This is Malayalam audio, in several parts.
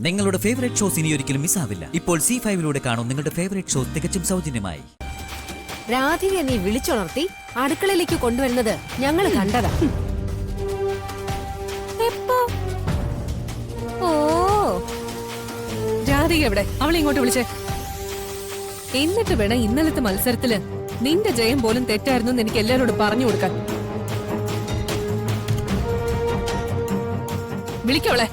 നിങ്ങളുടെ ഫേവറേറ്റ് ഷോസ് ഇനി ഒരിക്കലും മിസ്സാവില്ല. ഇപ്പോൾ C5 കാണും നിങ്ങളുടെ ഫേവറേറ്റ് ഷോസ് തികച്ചും സൗജന്യമായി. രാധികയെ നീ വിളിച്ചുണർത്തി അടുക്കളയിലേക്ക് കൊണ്ടുവരുന്നത് ഞങ്ങൾ കണ്ടതാ. ഓ രാധിക എവിടെ? അവളെ ഇങ്ങോട്ട് വിളിച്ചേ. എന്നിട്ട് വേണം ഇന്നലത്തെ മത്സരത്തില് നിന്റെ ജയം പോലും തെറ്റായിരുന്നു എന്ന് എനിക്ക് എല്ലാവരോടും പറഞ്ഞു കൊടുക്കാൻ. വിളിക്കവളെ.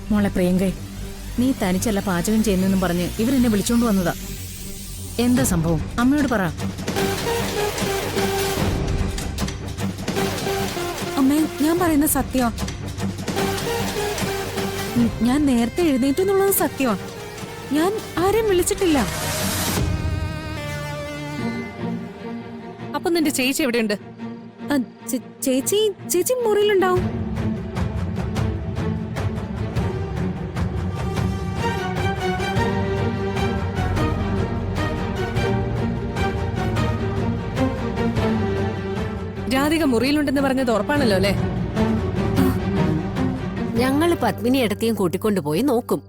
മോളെ പ്രിയങ്കേ, നീ തനിച്ചല്ല പാചകം ചെയ്യുന്നെന്നും പറഞ്ഞ് ഇവരെന്നെ വിളിച്ചോണ്ട് വന്നതാ. എന്താ സംഭവം? അമ്മയോട് പറ. അമ്മേ, ഞാൻ പറയുന്ന സത്യമാ. ഞാൻ നേരത്തെ എഴുന്നേറ്റെന്നുള്ളത് സത്യമാ. ഞാൻ ആരെയും വിളിച്ചിട്ടില്ല. അപ്പൊ നിന്റെ ചേച്ചി എവിടെയുണ്ട്? ചേച്ചി മുറിയിലുണ്ടാവും. രാധിക മുറിയിലുണ്ടെന്ന് പറഞ്ഞത് ഉറപ്പാണല്ലോ അല്ലേ? ഞങ്ങള് പത്മിനി ഇടത്തെയും കൂട്ടിക്കൊണ്ടുപോയി നോക്കും.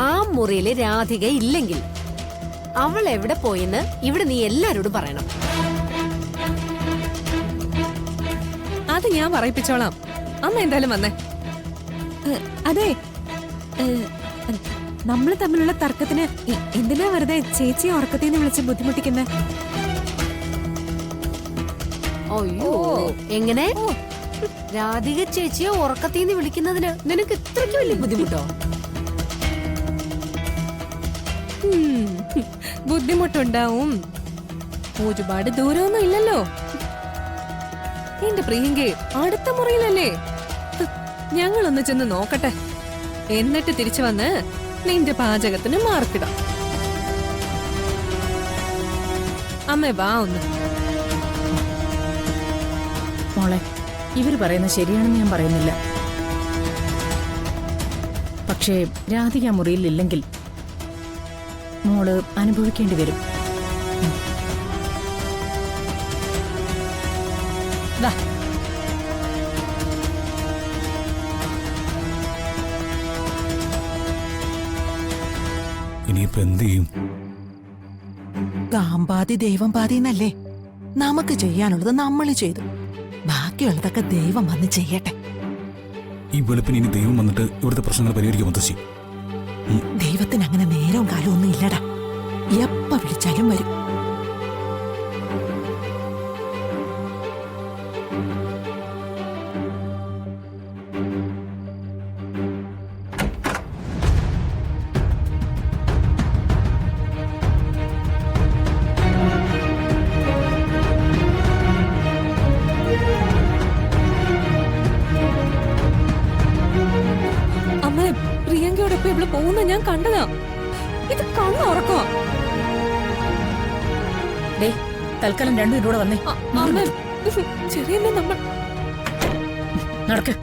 ആ മുറിയില് രാധിക ഇല്ലെങ്കിൽ അവൾ എവിടെ പോയെന്ന് ഇവിടെ നീ എല്ലാരോടും പറയണം. അത് ഞാൻ പറയിപ്പിച്ചോളാം. അമ്മ എന്തായാലും വന്നേ. അതെ, നമ്മൾ തമ്മിലുള്ള തർക്കത്തിന് എന്തിനാ വെറുതെ ചേച്ചിയെ ഉറക്കത്തിന്ന് വിളിച്ച് ബുദ്ധിമുട്ടിക്കുന്നേ? അയ്യോ, എങ്ങനെ? രാധിക ചേച്ചിയെ ഉറക്കത്തിന്ന് വിളിക്കുന്നതിന് നിനക്ക് ഇത്രയ്ക്ക് വലിയ ബുദ്ധിമുട്ടോ? ബുദ്ധിമുട്ടുണ്ടാവും. ഒരുപാട് ദൂരമൊന്നും ഇല്ലല്ലോ. എന്റെ പ്രിയങ്കെ അടുത്ത മുറിയിലല്ലേ? ഞങ്ങളൊന്ന് ചെന്ന് നോക്കട്ടെ. എന്നിട്ട് തിരിച്ചു വന്ന് നിന്റെ പാചകത്തിന് മാർക്കിടാം. അമ്മ വാ ഒന്ന്. മോളെ, ഇവര് പറയുന്നത് ശരിയാണെന്ന് ഞാൻ പറയുന്നില്ല. പക്ഷേ രാധിക മുറിയിൽ ഇല്ലെങ്കിൽ മോള് അനുഭവിക്കേണ്ടി വരും. ഇനിയിപ്പോ എന്ത് ചെയ്യും? ദാമ്പാതി ദൈവം പാതിന്നല്ലേ? നമുക്ക് ചെയ്യാനുള്ളത് നമ്മൾ ചെയ്തു, ബാക്കിയുള്ളതൊക്കെ ദൈവം വന്ന് ചെയ്യട്ടെ. ഈ വെളുപ്പിന് ഇനി ദൈവം വന്നിട്ട് ഇവിടുത്തെ പ്രശ്നങ്ങൾ പരിഹരിക്കും മുത്തശ്ശി. ദൈവത്തിന് അങ്ങനെ നേരവും കാലവും ഒന്നും ഇല്ലടാ. എപ്പ വിളിച്ചാലും വരും. പ്രിയങ്കയോടൊപ്പം ഇവിടെ പോകുന്ന ഞാൻ കണ്ടതാ. ഇത് കണ്ണ് ഉറക്കമാ. തൽക്കാലം രണ്ടുപേരും കൂടെ വന്നേ. ചെറിയ നമ്മൾ നടക്ക്.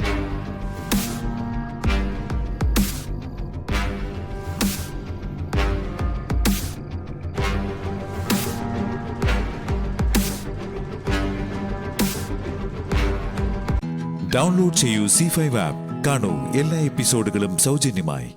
ഡൗൺലോഡ് ചെയ്യൂ C5 ആപ്പ്. കാണൂ എല്ലാ എപ്പിസോഡുകളും സൗജന്യമായി.